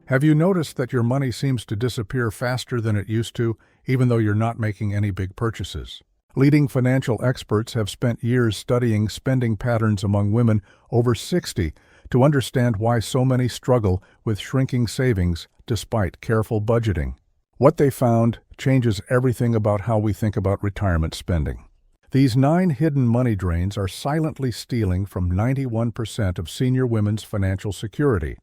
Have you noticed that your money seems to disappear faster than it used to, even though you're not making any big purchases? Leading financial experts have spent years studying spending patterns among women over 60 to understand why so many struggle with shrinking savings despite careful budgeting. What they found changes everything about how we think about retirement spending. These 9 hidden money drains are silently stealing from 91% of senior women's financial security.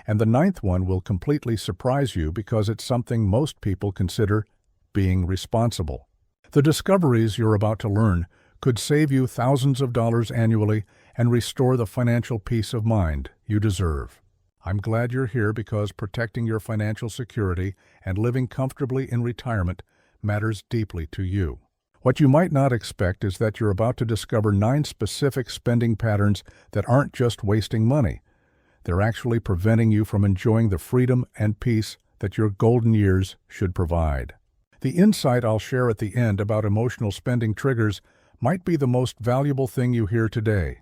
And the 9th one will completely surprise you because it's something most people consider being responsible. The discoveries you're about to learn could save you thousands of dollars annually and restore the financial peace of mind you deserve. I'm glad you're here because protecting your financial security and living comfortably in retirement matters deeply to you. What you might not expect is that you're about to discover 9 specific spending patterns that aren't just wasting money. They're actually preventing you from enjoying the freedom and peace that your golden years should provide. The insight I'll share at the end about emotional spending triggers might be the most valuable thing you hear today.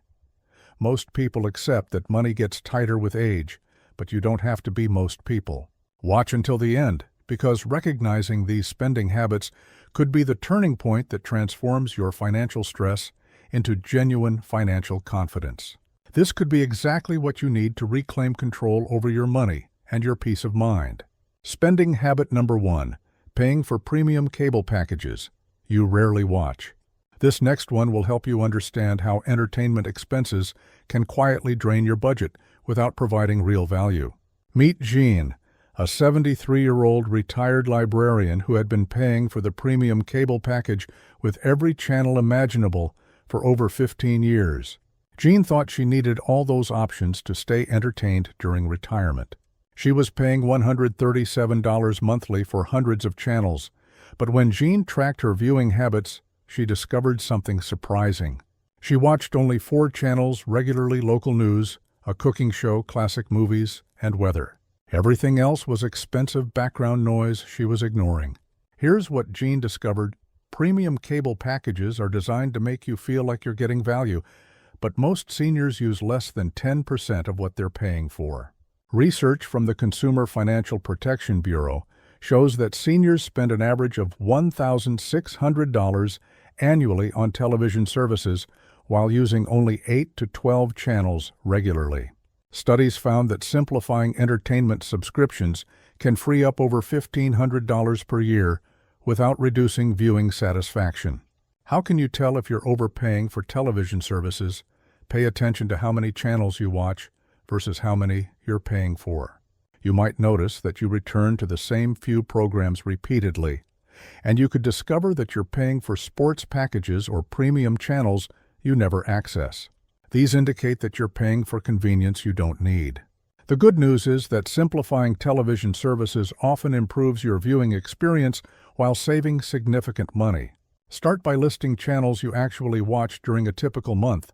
Most people accept that money gets tighter with age, but you don't have to be most people. Watch until the end, because recognizing these spending habits could be the turning point that transforms your financial stress into genuine financial confidence. This could be exactly what you need to reclaim control over your money and your peace of mind. Spending habit number 1, paying for premium cable packages you rarely watch. This next one will help you understand how entertainment expenses can quietly drain your budget without providing real value. Meet Jean, a 73-year-old retired librarian who had been paying for the premium cable package with every channel imaginable for over 15 years. Jean thought she needed all those options to stay entertained during retirement. She was paying $137 monthly for hundreds of channels, but when Jean tracked her viewing habits, she discovered something surprising. She watched only 4 channels regularly: local news, a cooking show, classic movies, and weather. Everything else was expensive background noise she was ignoring. Here's what Jean discovered. Premium cable packages are designed to make you feel like you're getting value, but most seniors use less than 10% of what they're paying for. Research from the Consumer Financial Protection Bureau shows that seniors spend an average of $1,600 annually on television services while using only 8 to 12 channels regularly. Studies found that simplifying entertainment subscriptions can free up over $1,500 per year without reducing viewing satisfaction. How can you tell if you're overpaying for television services? Pay attention to how many channels you watch versus how many you're paying for. You might notice that you return to the same few programs repeatedly, and you could discover that you're paying for sports packages or premium channels you never access. These indicate that you're paying for convenience you don't need. The good news is that simplifying television services often improves your viewing experience while saving significant money. Start by listing channels you actually watch during a typical month,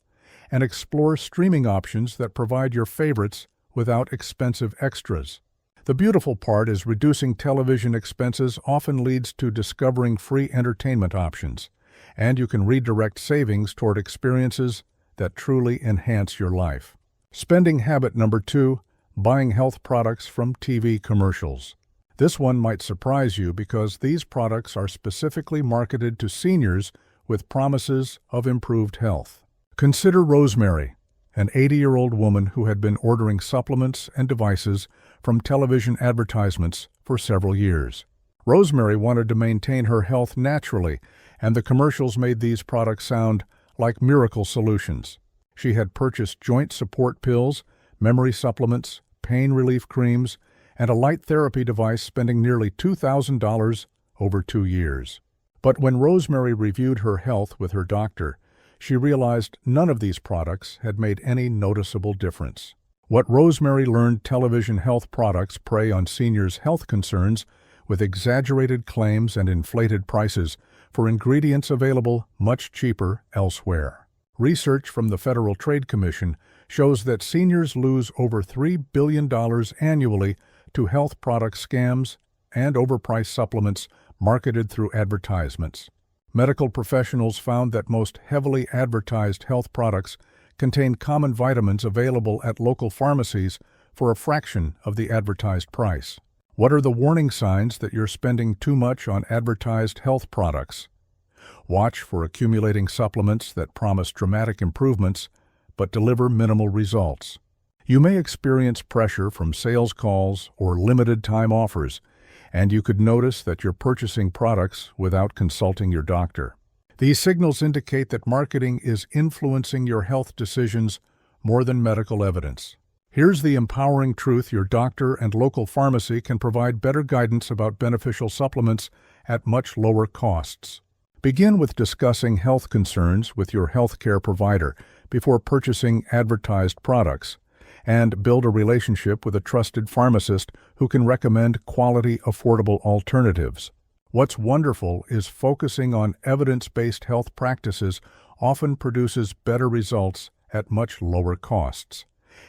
and explore streaming options that provide your favorites without expensive extras. The beautiful part is reducing television expenses often leads to discovering free entertainment options, and you can redirect savings toward experiences that truly enhance your life. Spending habit number 2, buying health products from TV commercials. This one might surprise you because these products are specifically marketed to seniors with promises of improved health. Consider Rosemary, an 80-year-old woman who had been ordering supplements and devices from television advertisements for several years. Rosemary wanted to maintain her health naturally, and the commercials made these products sound like miracle solutions. She had purchased joint support pills, memory supplements, pain relief creams, and a light therapy device, spending nearly $2,000 over 2 years. But when Rosemary reviewed her health with her doctor, she realized none of these products had made any noticeable difference. What Rosemary learned: television health products prey on seniors' health concerns with exaggerated claims and inflated prices for ingredients available much cheaper elsewhere. Research from the Federal Trade Commission shows that seniors lose over $3 billion annually to health product scams and overpriced supplements marketed through advertisements. Medical professionals found that most heavily advertised health products contain common vitamins available at local pharmacies for a fraction of the advertised price. What are the warning signs that you're spending too much on advertised health products? Watch for accumulating supplements that promise dramatic improvements but deliver minimal results. You may experience pressure from sales calls or limited-time offers, and you could notice that you're purchasing products without consulting your doctor. These signals indicate that marketing is influencing your health decisions more than medical evidence. Here's the empowering truth: your doctor and local pharmacy can provide better guidance about beneficial supplements at much lower costs. Begin with discussing health concerns with your healthcare provider before purchasing advertised products, and build a relationship with a trusted pharmacist who can recommend quality, affordable alternatives. What's wonderful is focusing on evidence-based health practices often produces better results at much lower costs.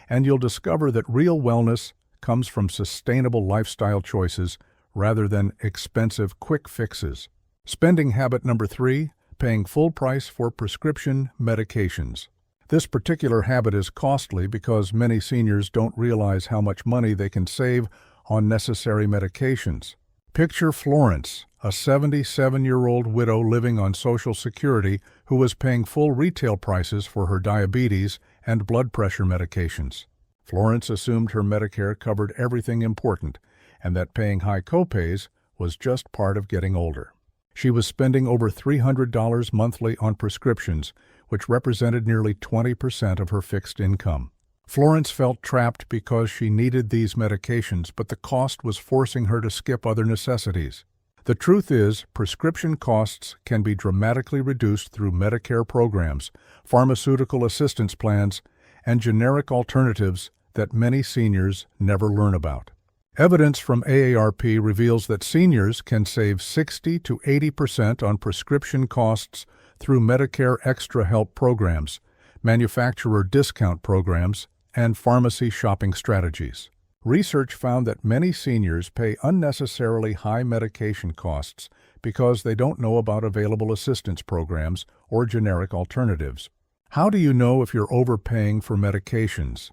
And you'll discover that real wellness comes from sustainable lifestyle choices rather than expensive quick fixes. Spending habit number 3, paying full price for prescription medications. This particular habit is costly because many seniors don't realize how much money they can save on necessary medications. Picture Florence, a 77-year-old widow living on Social Security who was paying full retail prices for her diabetes and blood pressure medications. Florence assumed her Medicare covered everything important and that paying high copays was just part of getting older. She was spending over $300 monthly on prescriptions, which represented nearly 20% of her fixed income. Florence felt trapped because she needed these medications, but the cost was forcing her to skip other necessities. The truth is, prescription costs can be dramatically reduced through Medicare programs, pharmaceutical assistance plans, and generic alternatives that many seniors never learn about. Evidence from AARP reveals that seniors can save 60 to 80% on prescription costs through Medicare Extra Help programs, manufacturer discount programs, and pharmacy shopping strategies. Research found that many seniors pay unnecessarily high medication costs because they don't know about available assistance programs or generic alternatives. How do you know if you're overpaying for medications?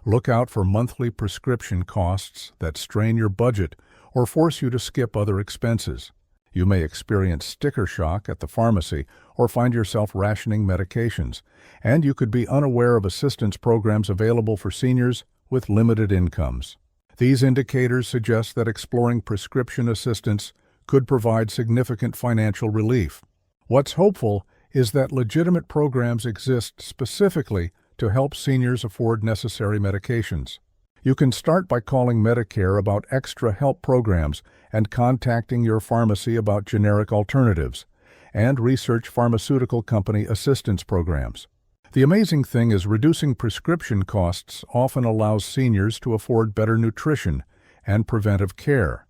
Look out for monthly prescription costs that strain your budget or force you to skip other expenses. You may experience sticker shock at the pharmacy or find yourself rationing medications, and you could be unaware of assistance programs available for seniors with limited incomes. These indicators suggest that exploring prescription assistance could provide significant financial relief. What's hopeful is that legitimate programs exist specifically to help seniors afford necessary medications. You can start by calling Medicare about extra help programs and contacting your pharmacy about generic alternatives, and research pharmaceutical company assistance programs. The amazing thing is reducing prescription costs often allows seniors to afford better nutrition and preventive care.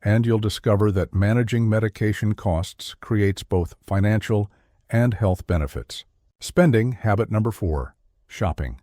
And you'll discover that managing medication costs creates both financial and health benefits. Spending habit number 4, shopping.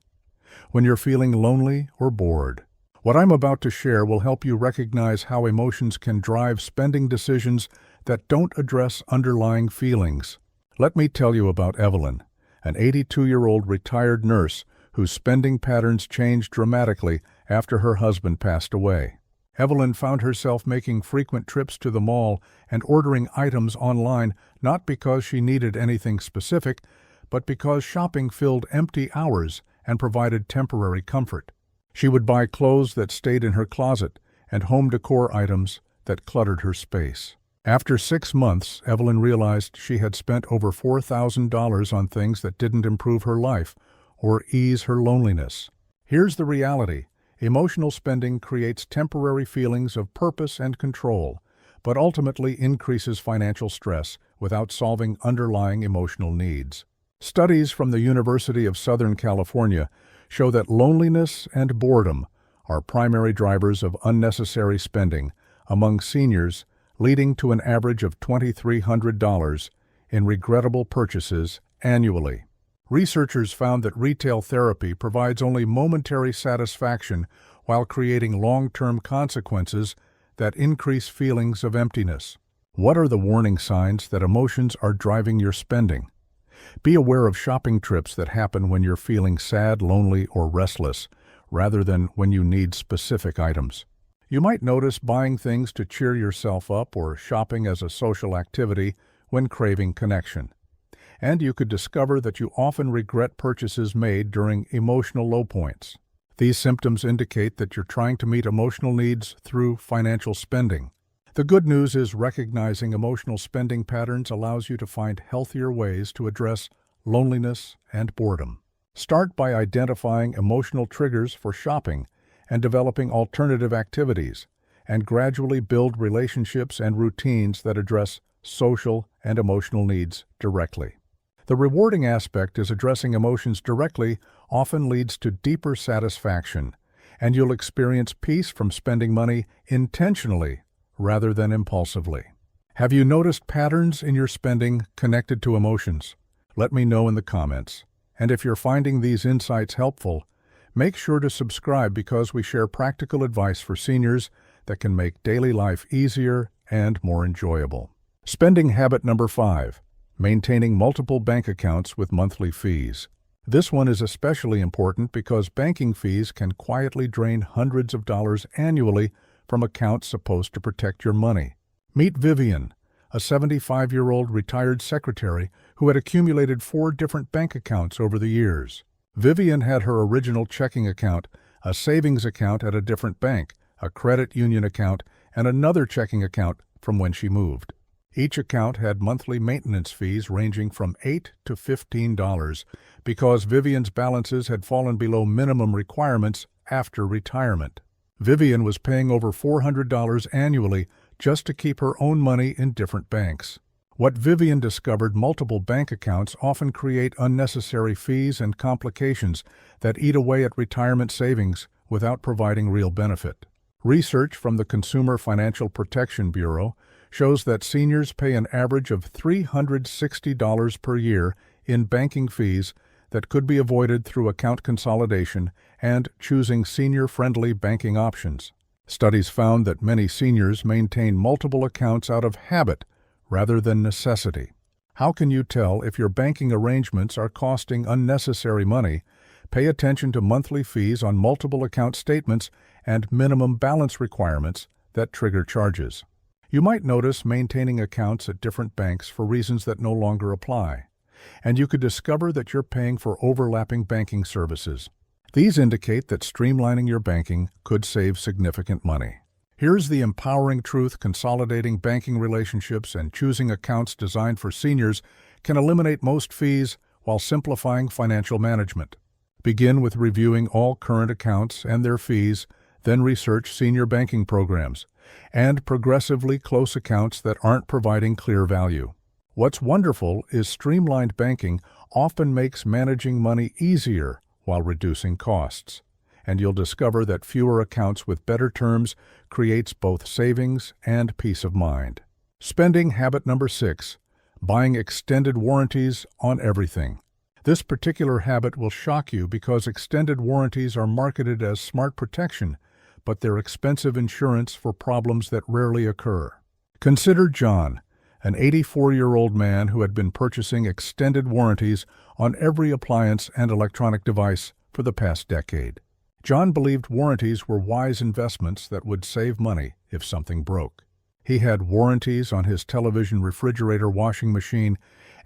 When you're feeling lonely or bored, what I'm about to share will help you recognize how emotions can drive spending decisions that don't address underlying feelings. Let me tell you about Evelyn, an 82-year-old retired nurse whose spending patterns changed dramatically after her husband passed away. Evelyn found herself making frequent trips to the mall and ordering items online not because she needed anything specific, but because shopping filled empty hours and provided temporary comfort. She would buy clothes that stayed in her closet and home decor items that cluttered her space. After 6 months, Evelyn realized she had spent over $4,000 on things that didn't improve her life or ease her loneliness. Here's the reality. Emotional spending creates temporary feelings of purpose and control, but ultimately increases financial stress without solving underlying emotional needs. Studies from the University of Southern California show that loneliness and boredom are primary drivers of unnecessary spending among seniors, leading to an average of $2,300 in regrettable purchases annually. Researchers found that retail therapy provides only momentary satisfaction while creating long-term consequences that increase feelings of emptiness. What are the warning signs that emotions are driving your spending? Be aware of shopping trips that happen when you're feeling sad, lonely, or restless, rather than when you need specific items. You might notice buying things to cheer yourself up or shopping as a social activity when craving connection. And you could discover that you often regret purchases made during emotional low points. These symptoms indicate that you're trying to meet emotional needs through financial spending. The good news is recognizing emotional spending patterns allows you to find healthier ways to address loneliness and boredom. Start by identifying emotional triggers for shopping and developing alternative activities, and gradually build relationships and routines that address social and emotional needs directly. The rewarding aspect is addressing emotions directly often leads to deeper satisfaction, and you'll experience peace from spending money intentionally rather than impulsively. Have you noticed patterns in your spending connected to emotions? Let me know in the comments. And if you're finding these insights helpful, make sure to subscribe because we share practical advice for seniors that can make daily life easier and more enjoyable. Spending habit number 5. Maintaining multiple bank accounts with monthly fees. This one is especially important because banking fees can quietly drain hundreds of dollars annually from accounts supposed to protect your money. Meet Vivian, a 75-year-old retired secretary who had accumulated 4 different bank accounts over the years. Vivian had her original checking account, a savings account at a different bank, a credit union account, and another checking account from when she moved. Each account had monthly maintenance fees ranging from $8 to $15 because Vivian's balances had fallen below minimum requirements after retirement. Vivian was paying over $400 annually just to keep her own money in different banks. What Vivian discovered, multiple bank accounts often create unnecessary fees and complications that eat away at retirement savings without providing real benefit. Research from the Consumer Financial Protection Bureau shows that seniors pay an average of $360 per year in banking fees that could be avoided through account consolidation and choosing senior-friendly banking options. Studies found that many seniors maintain multiple accounts out of habit rather than necessity. How can you tell if your banking arrangements are costing unnecessary money? Pay attention to monthly fees on multiple account statements and minimum balance requirements that trigger charges. You might notice maintaining accounts at different banks for reasons that no longer apply, and you could discover that you're paying for overlapping banking services. These indicate that streamlining your banking could save significant money. Here's the empowering truth: consolidating banking relationships and choosing accounts designed for seniors can eliminate most fees while simplifying financial management. Begin with reviewing all current accounts and their fees, then research senior banking programs and progressively close accounts that aren't providing clear value. What's wonderful is streamlined banking often makes managing money easier while reducing costs, and you'll discover that fewer accounts with better terms creates both savings and peace of mind. Spending habit number 6. Buying extended warranties on everything. This particular habit will shock you because extended warranties are marketed as smart protection, but they're expensive insurance for problems that rarely occur. Consider John, an 84-year-old man who had been purchasing extended warranties on every appliance and electronic device for the past decade. John believed warranties were wise investments that would save money if something broke. He had warranties on his television, refrigerator, washing machine,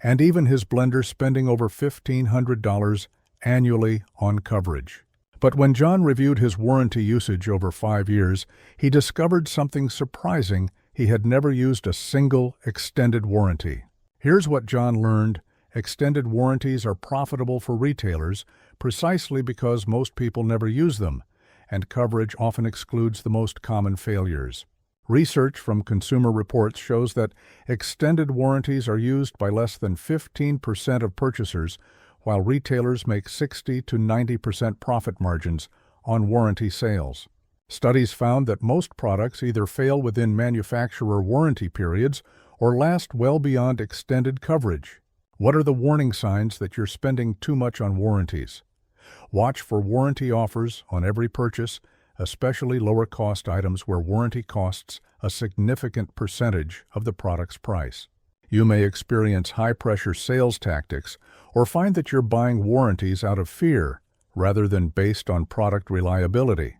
and even his blender, spending over $1,500 annually on coverage. But when John reviewed his warranty usage over 5 years, he discovered something surprising: he had never used a single extended warranty. Here's what John learned: extended warranties are profitable for retailers precisely because most people never use them, and coverage often excludes the most common failures. Research from Consumer Reports shows that extended warranties are used by less than 15% of purchasers, while retailers make 60 to 90% profit margins on warranty sales. Studies found that most products either fail within manufacturer warranty periods or last well beyond extended coverage. What are the warning signs that you're spending too much on warranties? Watch for warranty offers on every purchase, especially lower-cost items where warranty costs a significant percentage of the product's price. You may experience high-pressure sales tactics or find that you're buying warranties out of fear rather than based on product reliability.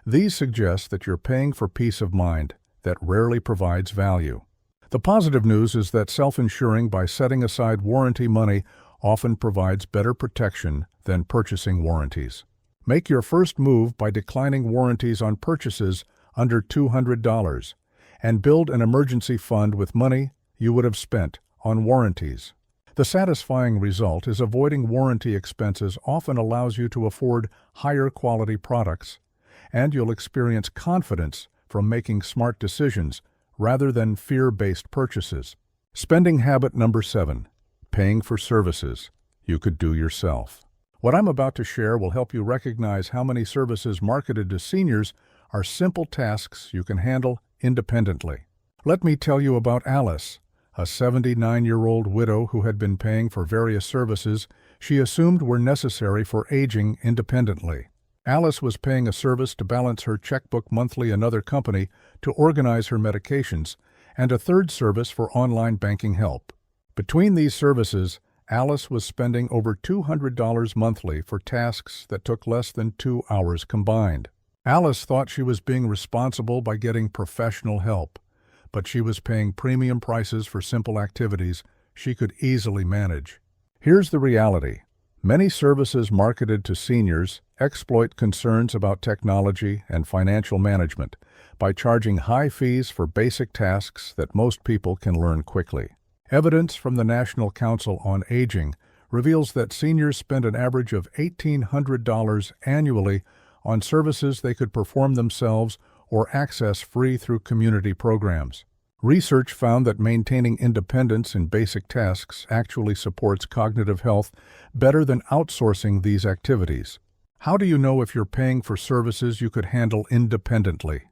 These suggest that you're paying for peace of mind that rarely provides value. The positive news is that self-insuring by setting aside warranty money often provides better protection than purchasing warranties. Make your first move by declining warranties on purchases under $200 and build an emergency fund with money you would have spent on warranties. The satisfying result is avoiding warranty expenses often allows you to afford higher quality products, and you'll experience confidence from making smart decisions rather than fear-based purchases. Spending habit number 7, paying for services you could do yourself. What I'm about to share will help you recognize how many services marketed to seniors are simple tasks you can handle independently. Let me tell you about Alice, a 79-year-old widow who had been paying for various services she assumed were necessary for aging independently. Alice was paying a service to balance her checkbook monthly, another company to organize her medications, and a third service for online banking help. Between these services, Alice was spending over $200 monthly for tasks that took less than 2 hours combined. Alice thought she was being responsible by getting professional help, but she was paying premium prices for simple activities she could easily manage. Here's the reality. Many services marketed to seniors exploit concerns about technology and financial management by charging high fees for basic tasks that most people can learn quickly. Evidence from the National Council on Aging reveals that seniors spend an average of $1,800 annually on services they could perform themselves or access free through community programs. Research found that maintaining independence in basic tasks actually supports cognitive health better than outsourcing these activities. How do you know if you're paying for services you could handle independently?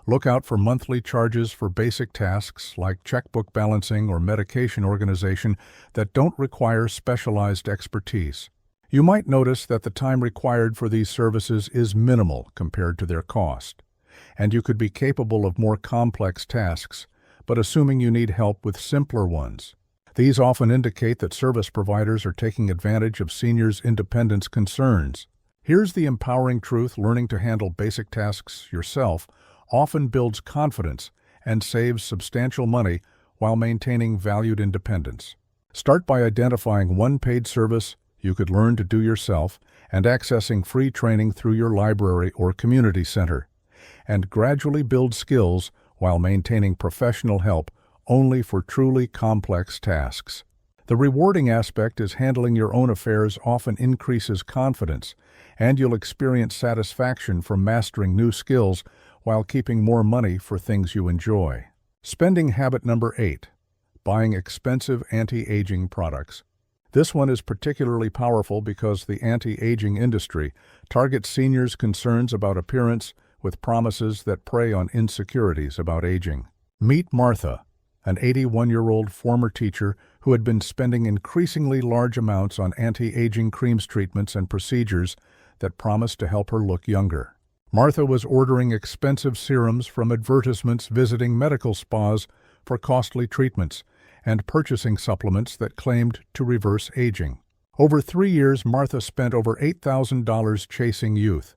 Look out for monthly charges for basic tasks like checkbook balancing or medication organization that don't require specialized expertise. You might notice that the time required for these services is minimal compared to their cost, and you could be capable of more complex tasks, but assuming you need help with simpler ones. These often indicate that service providers are taking advantage of seniors' independence concerns. Here's the empowering truth: learning to handle basic tasks yourself often builds confidence and saves substantial money while maintaining valued independence. Start by identifying one paid service you could learn to do yourself and accessing free training through your library or community center, and gradually build skills while maintaining professional help only for truly complex tasks. The rewarding aspect is handling your own affairs often increases confidence, and you'll experience satisfaction from mastering new skills while keeping more money for things you enjoy. Spending habit number 8, buying expensive anti-aging products. This one is particularly powerful because the anti-aging industry targets seniors' concerns about appearance with promises that prey on insecurities about aging. Meet Martha, an 81-year-old former teacher who had been spending increasingly large amounts on anti-aging creams, treatments, and procedures that promised to help her look younger. Martha was ordering expensive serums from advertisements, visiting medical spas for costly treatments, and purchasing supplements that claimed to reverse aging. Over 3 years, Martha spent over $8,000 chasing youth,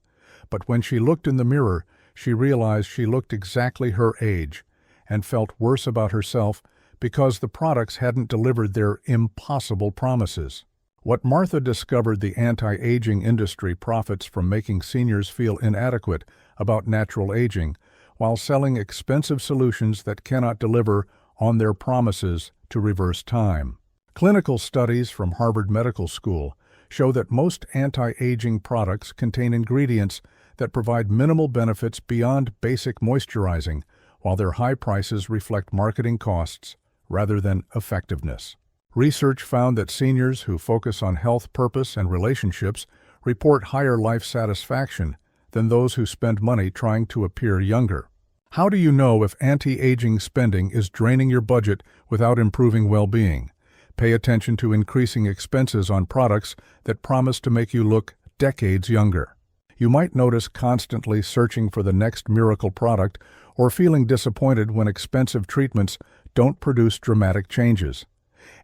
but when she looked in the mirror, she realized she looked exactly her age and felt worse about herself because the products hadn't delivered their impossible promises. What Martha discovered: the anti-aging industry profits from making seniors feel inadequate about natural aging while selling expensive solutions that cannot deliver on their promises to reverse time. Clinical studies from Harvard Medical School show that most anti-aging products contain ingredients that provide minimal benefits beyond basic moisturizing, while their high prices reflect marketing costs rather than effectiveness. Research found that seniors who focus on health, purpose, and relationships report higher life satisfaction than those who spend money trying to appear younger. How do you know if anti-aging spending is draining your budget without improving well-being? Pay attention to increasing expenses on products that promise to make you look decades younger. You might notice constantly searching for the next miracle product or feeling disappointed when expensive treatments don't produce dramatic changes.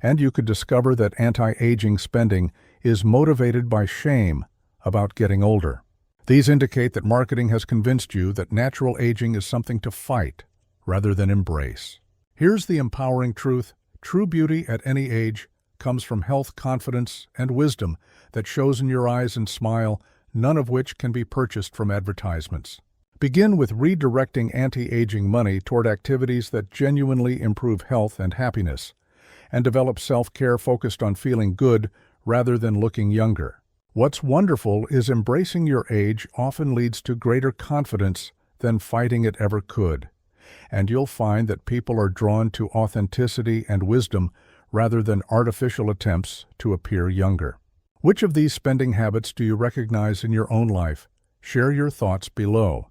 And you could discover that anti-aging spending is motivated by shame about getting older. These indicate that marketing has convinced you that natural aging is something to fight rather than embrace. Here's the empowering truth. True beauty at any age comes from health, confidence, and wisdom that shows in your eyes and smile, none of which can be purchased from advertisements. Begin with redirecting anti-aging money toward activities that genuinely improve health and happiness, and develop self-care focused on feeling good rather than looking younger. What's wonderful is embracing your age often leads to greater confidence than fighting it ever could, and you'll find that people are drawn to authenticity and wisdom rather than artificial attempts to appear younger. Which of these spending habits do you recognize in your own life? Share your thoughts below.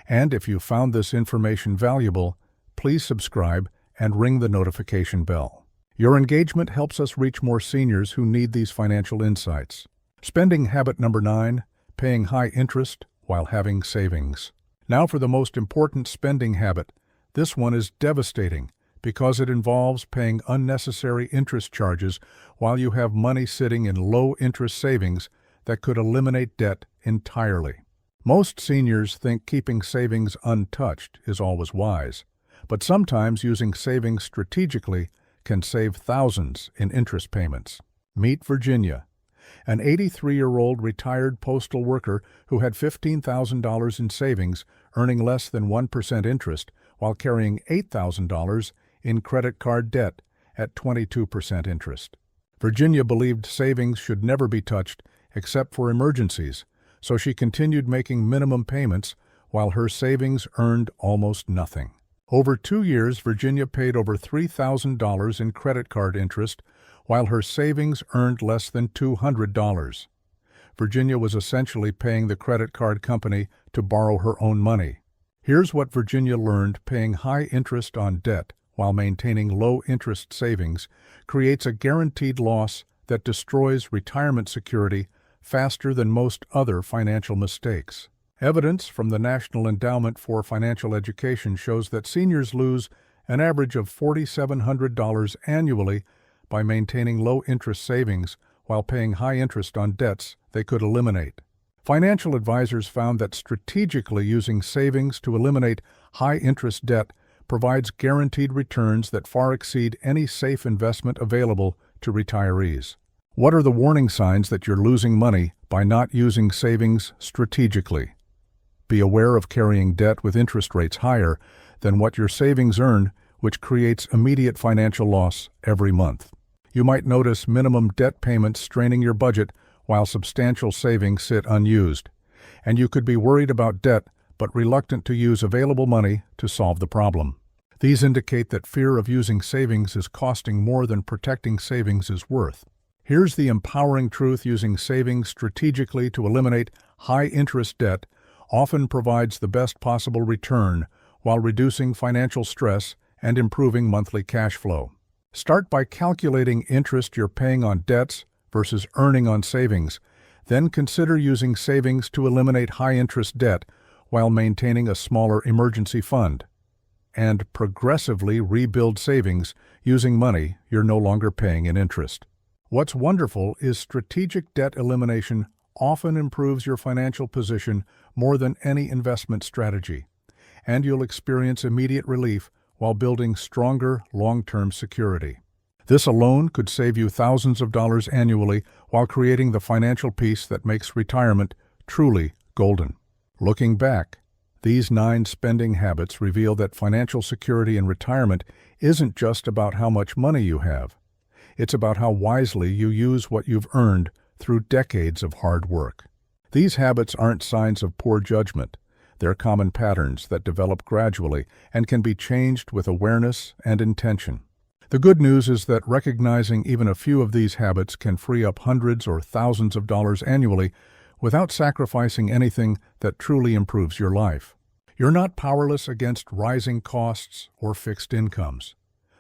And if you found this information valuable, please subscribe and ring the notification bell. Your engagement helps us reach more seniors who need these financial insights. Spending habit number 9, paying high interest while having savings. Now for the most important spending habit. This one is devastating because it involves paying unnecessary interest charges while you have money sitting in low-interest savings that could eliminate debt entirely. Most seniors think keeping savings untouched is always wise, but sometimes using savings strategically can save thousands in interest payments. Meet Virginia, an 83-year-old retired postal worker who had $15,000 in savings, earning less than 1% interest, while carrying $8,000 in credit card debt at 22% interest. Virginia believed savings should never be touched except for emergencies, so she continued making minimum payments while her savings earned almost nothing. Over 2 years, Virginia paid over $3,000 in credit card interest, while her savings earned less than $200. Virginia was essentially paying the credit card company to borrow her own money. Here's what Virginia learned: paying high interest on debt while maintaining low-interest savings creates a guaranteed loss that destroys retirement security faster than most other financial mistakes. Evidence from the National Endowment for Financial Education shows that seniors lose an average of $4,700 annually by maintaining low-interest savings while paying high interest on debts they could eliminate. Financial advisors found that strategically using savings to eliminate high-interest debt provides guaranteed returns that far exceed any safe investment available to retirees. What are the warning signs that you're losing money by not using savings strategically? Be aware of carrying debt with interest rates higher than what your savings earn, which creates immediate financial loss every month. You might notice minimum debt payments straining your budget while substantial savings sit unused, and you could be worried about debt but reluctant to use available money to solve the problem. These indicate that fear of using savings is costing more than protecting savings is worth. Here's the empowering truth: using savings strategically to eliminate high-interest debt often provides the best possible return while reducing financial stress and improving monthly cash flow. Start by calculating interest you're paying on debts versus earning on savings. Then consider using savings to eliminate high-interest debt while maintaining a smaller emergency fund. And progressively rebuild savings using money you're no longer paying in interest. What's wonderful is strategic debt elimination often improves your financial position more than any investment strategy, and you'll experience immediate relief while building stronger long-term security. This alone could save you thousands of dollars annually while creating the financial peace that makes retirement truly golden. Looking back, these 9 spending habits reveal that financial security in retirement isn't just about how much money you have. It's about how wisely you use what you've earned through decades of hard work. These habits aren't signs of poor judgment. They're common patterns that develop gradually and can be changed with awareness and intention. The good news is that recognizing even a few of these habits can free up hundreds or thousands of dollars annually without sacrificing anything that truly improves your life. You're not powerless against rising costs or fixed incomes.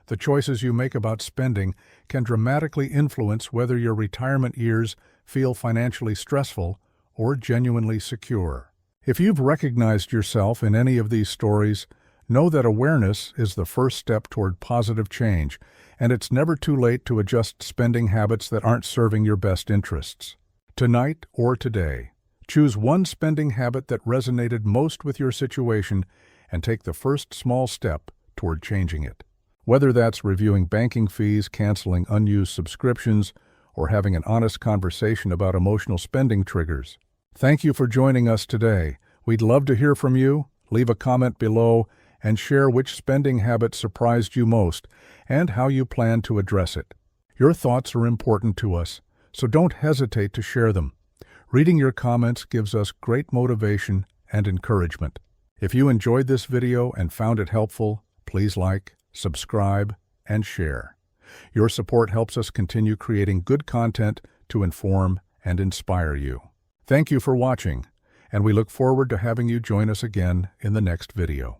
The choices you make about spending can dramatically influence whether your retirement years feel financially stressful or genuinely secure. If you've recognized yourself in any of these stories, know that awareness is the first step toward positive change, and it's never too late to adjust spending habits that aren't serving your best interests. Tonight or today, Choose one spending habit that resonated most with your situation and take the first small step toward changing it. Whether that's reviewing banking fees, canceling unused subscriptions, or having an honest conversation about emotional spending triggers. Thank you for joining us today. We'd love to hear from you. Leave a comment below and share which spending habit surprised you most and how you plan to address it. Your thoughts are important to us, so don't hesitate to share them. Reading your comments gives us great motivation and encouragement. If you enjoyed this video and found it helpful, please like, subscribe, and share. Your support helps us continue creating good content to inform and inspire you. Thank you for watching, and we look forward to having you join us again in the next video.